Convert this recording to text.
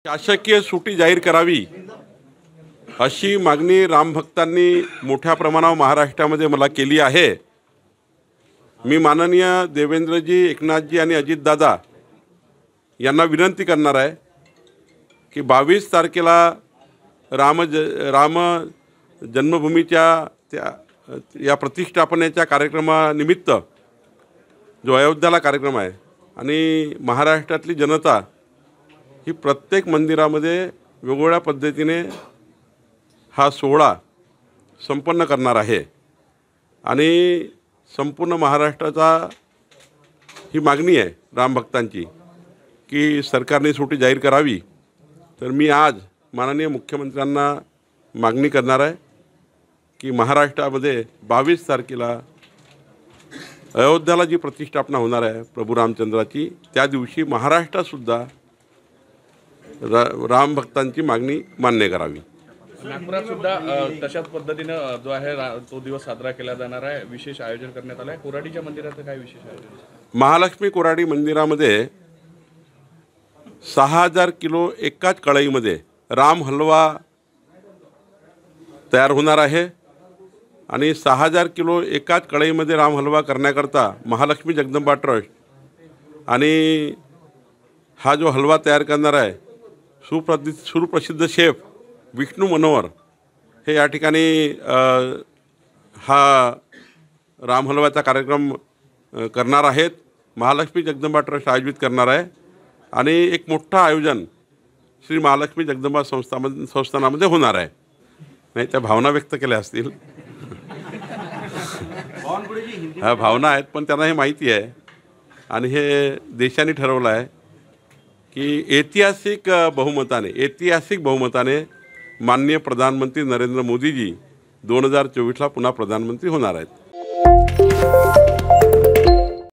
शासकीय सुट्टी जाहीर करावी अशी मागणी रामभक्तांनी मोठ्या प्रमाणावर महाराष्ट्रामध्ये मला केली आहे। मी माननीय देवेंद्रजी, एकनाथजी आणि अजितदादा यांना विनंती करणार आहे की 22 तारखेला राम जन्मभूमीच्या या प्रतिष्ठापनेच्या कार्यक्रमानिमित्त जो अयोध्याला कार्यक्रम आहे आणि महाराष्ट्रातली जनता ही प्रत्येक मंदिरामध्ये वेगवेगळ्या पद्धतीने हा सोहळा संपन्न करणार आहे आणि संपूर्ण महाराष्ट्राचा ही मागणी आहे रामभक्तांची की सरकारने सुट्टी जाहीर करावी। तर मी आज माननीय मुख्यमंत्र्यांना मागणी करणार आहे की महाराष्ट्रामध्ये 22 तारखेला अयोध्याला जी प्रतिष्ठापना होणार आहे प्रभू रामचंद्राची, त्या दिवशी महाराष्ट्रातसुद्धा रामभक्तांची मागणी मान्य करावी। नागपुरात सुद्धा तशाच पद्धतीनं जो आहे तो दिवस साजरा केला जाणार आहे, विशेष आयोजन करण्यात आलं आहे। कोराडीच्या मंदिराचं काय विशेष आयोजन? महालक्ष्मी कोराडी मंदिरामध्ये 6000 किलो एकाच कढईमध्ये राम हलवा तयार होणार आहे आणि 6000 किलो एकाच कढईमध्ये राम हलवा करण्याकरता महालक्ष्मी जगदंबा ट्रस्ट आणि हा जो हलवा तयार करणार आहे सुप्रसिद्ध शेफ विष्णू मनोहर हे या ठिकाणी हा राम हलवाचा कार्यक्रम करणार आहेत। महालक्ष्मी जगदंबा ट्रस्ट आयोजित करणार आहे आणि एक मोठं आयोजन श्री महालक्ष्मी जगदंबा संस्थानामध्ये होणार आहे। नाही त्या भावना व्यक्त केल्या असतील, ह्या भावना आहेत, पण त्यांना हे माहिती आहे आणि हे देशाने ठरवलं आहे की ऐतिहासिक बहुमताने माननीय प्रधानमंत्री नरेंद्र मोदीजी 2024ला पुन्हा प्रधानमंत्री होणार आहेत।